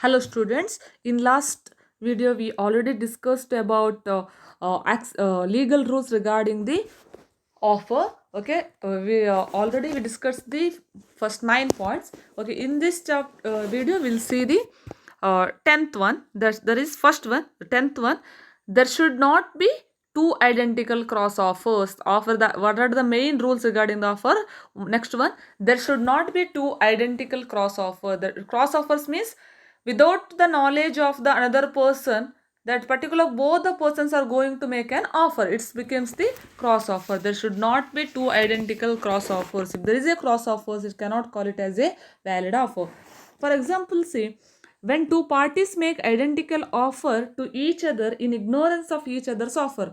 Hello students, in last video we already discussed about legal rules regarding the offer. Okay, we discussed the first 9 points. Okay, in this video we'll see the 10th one. There is first one, the 10th one. There should not be two identical cross offers. Offer that what are the main rules regarding the offer? Next one, there should not be two identical cross offer. The cross offers means without the knowledge of the another person, that particular both the persons are going to make an offer, it becomes the cross offer. There should not be two identical cross offers. If there is a cross offers, it cannot call it as a valid offer. For example, see, when two parties make identical offer to each other in ignorance of each other's offer,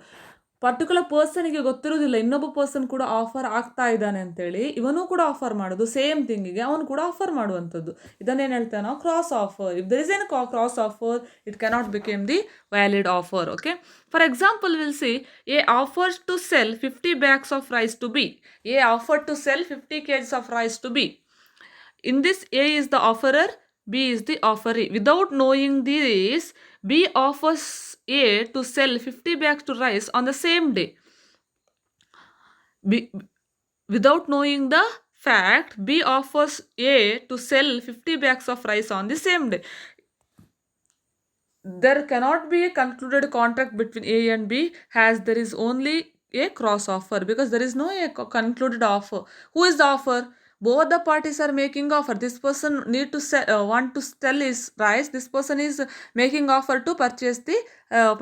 particular ಪರ್ಸನ್ಗೆ ಗೊತ್ತಿರೋದಿಲ್ಲ ಇನ್ನೊಬ್ಬ person ಕೂಡ offer ಆಗ್ತಾ ಇದ್ದಾನೆ ಅಂತೇಳಿ ಇವನು ಕೂಡ offer ಮಾಡೋದು ಸೇಮ್ ಥಿಂಗಿಗೆ ಅವನು ಕೂಡ ಆಫರ್ ಮಾಡುವಂಥದ್ದು, ಇದನ್ನೇನು ಹೇಳ್ತೇವೆ ನಾವು cross offer. If there is an cross offer, it cannot became the valid offer. Okay, for example we'll see a offers to sell 50 bags of rice to B. A offered to sell 50 kgs of rice to B. In this, A is the offerer, B is the offeree. Without knowing this, B offers A to sell 50 bags to rice on the same day. Without knowing the fact, B offers A to sell 50 bags of rice on the same day. There cannot be a concluded contract between A and B, as there is only a cross offer, because there is no a concluded offer. Who is the offer? Both the parties are making offer. This person need to want to sell his rice. This person is making offer to purchase the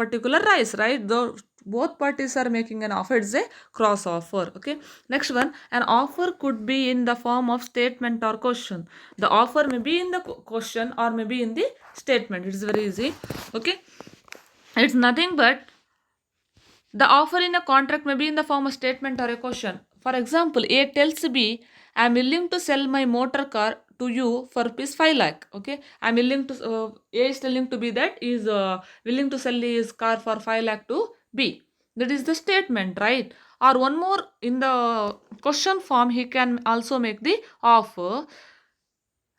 particular rice, right? Both parties are making an offer. It's a cross offer. Okay, next one, an offer could be in the form of statement or question. The offer may be in the question or may be in the statement. It's very easy. Okay, it's nothing but the offer in a contract may be in the form of statement or a question. For example, A tells B, I am willing to sell my motor car to you for rupees 5 lakh. Okay, I am willing to, A is telling to B that he is willing to sell his car for 5 lakh to B. That is the statement, right? Or one more, in the question form, he can also make the offer.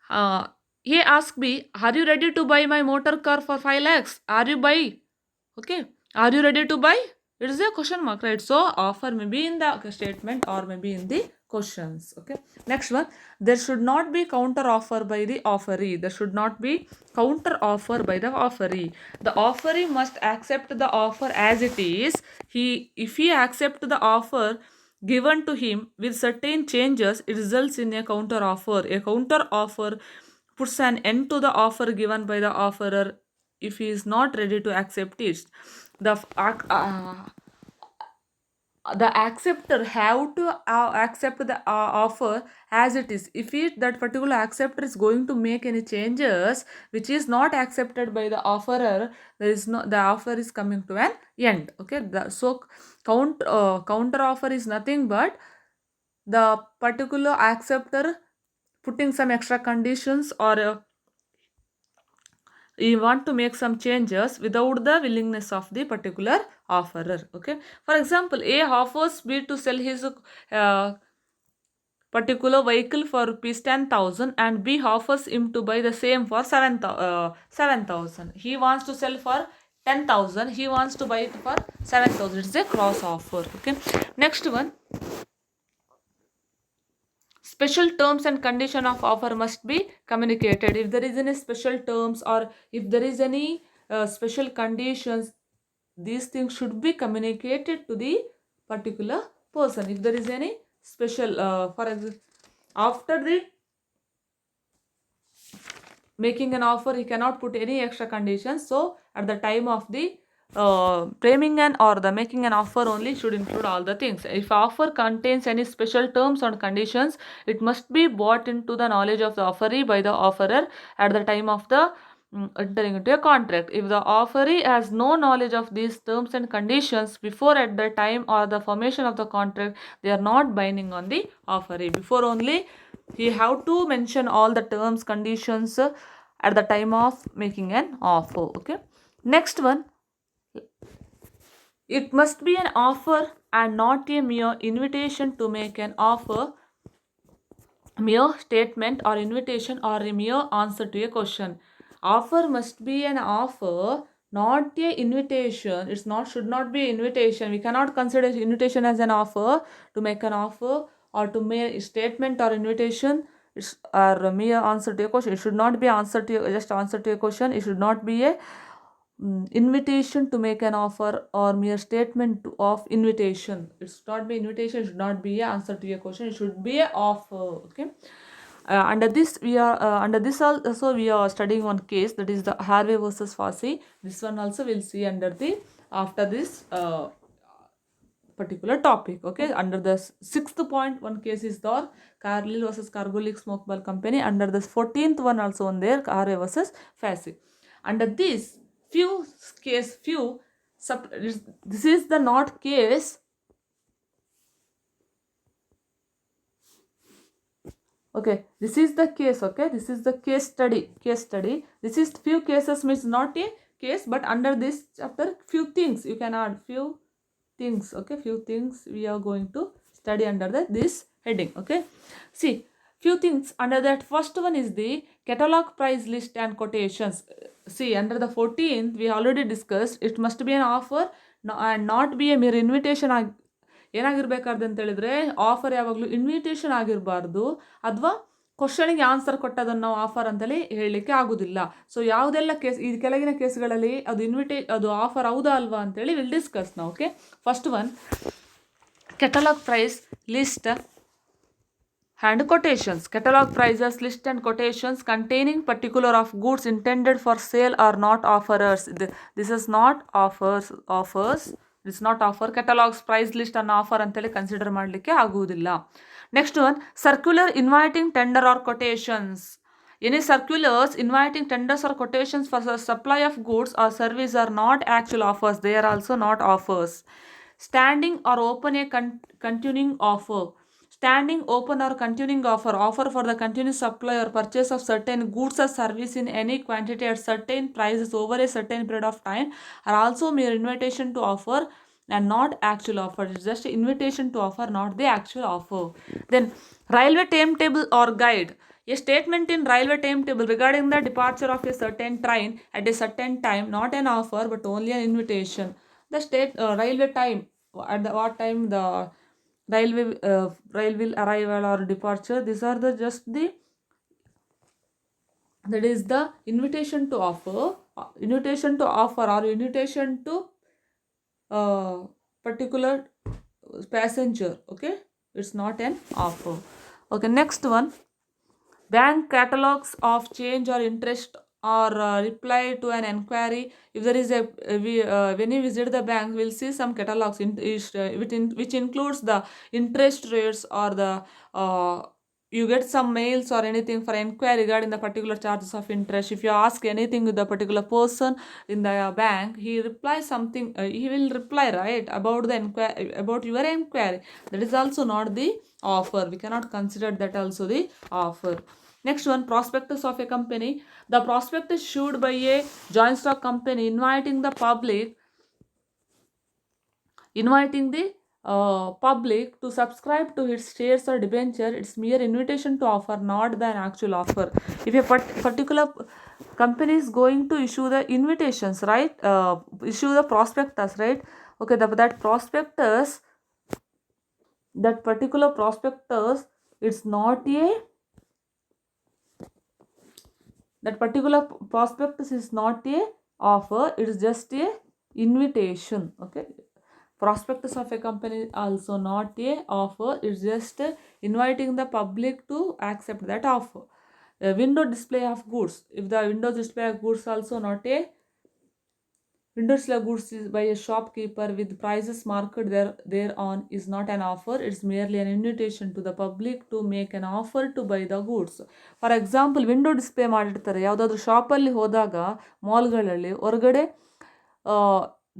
A asks B, are you ready to buy my motor car for 5 lakhs? Are you buy? Okay, are you ready to buy? It is a question mark, right? So offer may be in the statement or maybe in the questions. Okay, next one, there should not be counter offer by the offeree. There should not be counter offer by the offeree. The offeree must accept the offer as it is. If he accept the offer given to him with certain changes, it results in a counter offer. A counter offer puts an end to the offer given by the offerer if he is not ready to accept it. The acceptor have to accept the offer as it is. If that particular acceptor is going to make any changes which is not accepted by the offerer, there is no, the offer is coming to an end. Okay, so counter offer is nothing but the particular acceptor putting some extra conditions, or you want to make some changes without the willingness of the particular offerer. Okay, for example, A offers B to sell his particular vehicle for rupees 10,000 and B offers him to buy the same for 7,000. He wants to sell for 10,000, he wants to buy it for 7,000. It's a cross offer. Okay, next one, special terms and condition of offer must be communicated. If there is any special terms or if there is any special conditions, these things should be communicated to the particular person. If there is any special, for example, after the making an offer, he cannot put any extra conditions. So at the time of the framing an or the making an offer only should include all the things. If offer contains any special terms and conditions, it must be brought into the knowledge of the offeree by the offerer at the time of the entering into a contract. If the offeree has no knowledge of these terms and conditions before at the time or the formation of the contract, they are not binding on the offeree. Before only he have to mention all the terms, conditions at the time of making an offer. Okay, next one, it must be an offer and not a mere invitation to make an offer, mere statement or invitation or a mere answer to a question. Offer must be an offer, not a invitation. It's not, should not be invitation. We cannot consider invitation as an offer. To make an offer or to make a statement or invitation, it's or mere answer to a question. It should not be answer to just answer to a question. It should not be a invitation to make an offer or mere statement of invitation. It should not be invitation. It should not be a answer to a question. It should be a offer. Okay. Under this we are under this also we are studying one case, that is the Harvey versus Fassi. This one also we'll see under the after this particular topic. Okay, under the sixth point one case is the Carlyle versus Cargolic Smokeball Company. Under the 14th one also on there, Harvey versus Fassi. Under this this is the not case. Okay, this is the case. Okay, this is the case study. This is few cases, means not a case, but under this chapter few things you can add, few things. Okay, few things we are going to study under this heading. Okay, see, few things under that. First one is the catalog price list and quotations. See, under the 14th we already discussed, it must be an offer and not be a mere invitation. ಏನಾಗಿರ್ಬೇಕಾರ್ದು ಅಂತ ಹೇಳಿದ್ರೆ, offer ಯಾವಾಗಲೂ invitation ಆಗಿರಬಾರ್ದು, ಅಥವಾ ಕ್ವಶನಿಗೆ answer ಕೊಟ್ಟದನ್ನು ನಾವು offer ಅಂತಲೇ ಹೇಳಲಿಕ್ಕೆ ಆಗೋದಿಲ್ಲ. So ಯಾವುದೆಲ್ಲ case, ಈ ಕೆಳಗಿನ ಕೇಸ್ಗಳಲ್ಲಿ ಅದು ಆಫರ್ ಹೌದಾ ಅಲ್ವಾ ಅಂತೇಳಿ ವಿಲ್ ಡಿಸ್ಕಸ್ ನಾವು. Okay, first one, catalogue price list and quotations. Catalog prices list and quotations containing particular of goods intended for sale are not offers. This is not offers. It's not offer. Catalogs price list and offer antele consider ಮಾಡಲಿಕ್ಕೆ ಆಗುವುದಿಲ್ಲ. Next one, circular inviting tender or quotations. Any circulars inviting tenders or quotations for the supply of goods or service are not actual offers. They are also not offers. Standing or open a continuing offer. Standing open or continuing offer for the continuous supply or purchase of certain goods or service in any quantity at certain prices over a certain period of time are also mere invitation to offer and not actual offer. It's just invitation to offer, not the actual offer. Then railway timetable or guide. A statement in railway timetable regarding the departure of a certain train at a certain time, not an offer but only an invitation. The railway time, at what time the railway arrival or departure, these are the just the, that is the invitation to offer or invitation to particular passenger. Okay, it's not an offer. Okay, next one, bank catalogs of change or interest or reply to an enquiry. If there is when you visit the bank, we'll see some catalogs which includes the interest rates or the you get some mails or anything for enquiry regarding the particular charges of interest. If you ask anything with the particular person in the bank, he replies something, he will reply, right, about the about your enquiry. That is also not the offer. We cannot consider that also the offer. Next one, prospectus of a company. The prospectus issued by a joint stock company inviting the public to subscribe to its shares or debenture. It's mere invitation to offer, not the actual offer. If a particular company is going to issue the invitations, right, issue the prospectus, right, okay, that particular prospectus, it's not a, that particular prospectus is not a offer, it is just a invitation. Okay, prospectus of a company also not a offer, it's just inviting the public to accept that offer. A window display of goods. If the window display of goods also not a, window display of goods is by a shopkeeper with prices marked thereon is not an offer. It's merely an invitation to the public to make an offer to buy the goods. For example, window display ಮಾಡಿರ್ತಾರೆ ಯಾವುದಾದ್ರೂ ಶಾಪಲ್ಲಿ ಹೋದಾಗ, ಮಾಲ್ಗಳಲ್ಲಿ ಹೊರಗಡೆ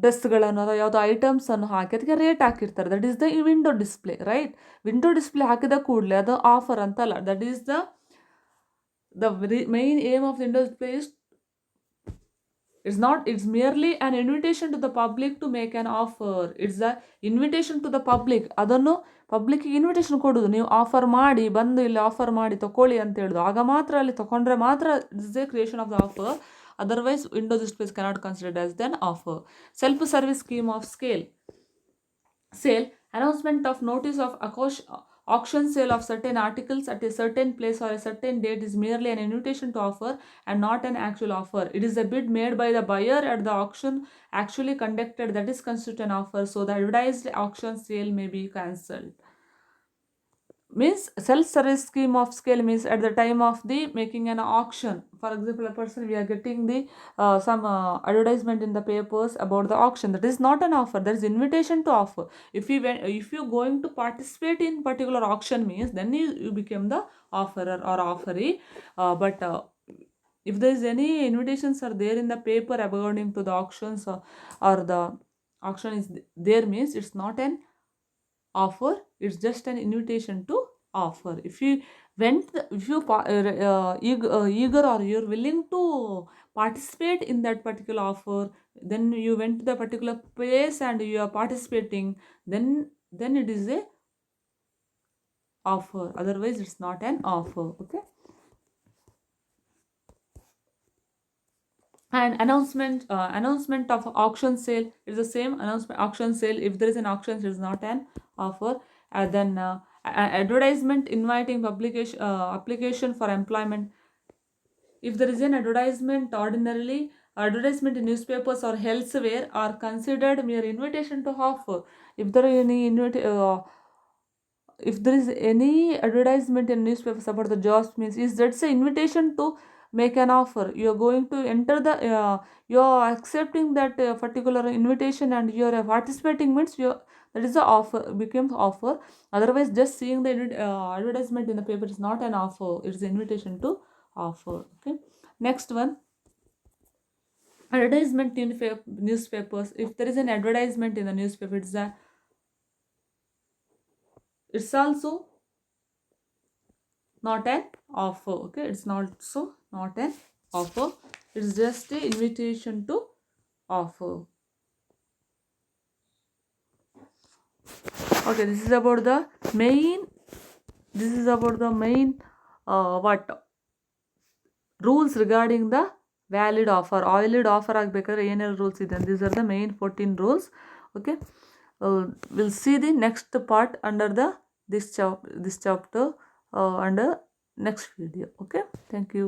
ಡ್ರೆಸ್ಗಳನ್ನು ಅಥವಾ ಯಾವುದೋ ಐಟಮ್ಸನ್ನು ಹಾಕಿ ಅದಕ್ಕೆ rate ಹಾಕಿರ್ತಾರೆ. That is the window display, right. Window display ಹಾಕಿದ ಕೂಡಲೇ ಅದು ಆಫರ್ ಅಂತಲ್ಲ. That is the main aim of the window display is It's merely an invitation to the public to make an offer. It's the invitation to the public. ಅದನ್ನು ಪಬ್ಲಿಕ್ಕಿಗೆ invitation ಕೊಡೋದು, ನೀವು offer ಮಾಡಿ ಬಂದು ಇಲ್ಲಿ ಆಫರ್ ಮಾಡಿ ತಗೊಳ್ಳಿ ಅಂತ ಹೇಳೋದು. ಆಗ ಮಾತ್ರ ಅಲ್ಲಿ ತಗೊಂಡ್ರೆ ಮಾತ್ರ it's the creation of the offer. Otherwise windows displays cannot considered as an offer. Self service scheme of sale, announcement of notice of auction sale of certain articles at a certain place or a certain date is merely an invitation to offer and not an actual offer. It is a bid made by the buyer at the auction actually conducted that is constitute an offer, so the advertised auction sale may be cancelled. Means self-service scheme of scale means at the time of the making an auction, for example, a person, we are getting the some advertisement in the papers about the auction. That is not an offer, that is invitation to offer. If you going to participate in particular auction means then you become the offerer or offeree. But if there is any invitations are there in the paper according to the auctions, or the auction is there means it's not an offer, it's just an invitation to offer. If you eager or you're willing to participate in that particular offer, then you went to the particular place and you are participating, then it is a offer. Otherwise it's not an offer. Okay. And announcement of auction sale is the same. Announcement auction sale, if there is an auction, it is not an offer. And then advertisement inviting publication application for employment. If there is an advertisement, ordinarily advertisement in newspapers or elsewhere are considered mere invitation to offer. If there is any if there is any advertisement in newspapers about the jobs means is that's an invitation to make an offer. You are going to enter the you are accepting that particular invitation and you are participating means you, that is the offer, becomes offer. Otherwise just seeing the advertisement in the paper is not an offer, it is an invitation to offer. Okay. Next one, advertisement in newspapers. If there is an advertisement in the newspaper, it's also not an offer. Okay, it's not so not an offer, it's just an invitation to offer. Okay, this is about the main what rules regarding the valid offer. Valid offer ಆಗಬೇಕಾದ್ರೆ ಏನೆಲ್ಲ rules ಇದೆ, these are the main 14 rules. Okay, we'll see the next part under this chapter under next video. Okay, thank you.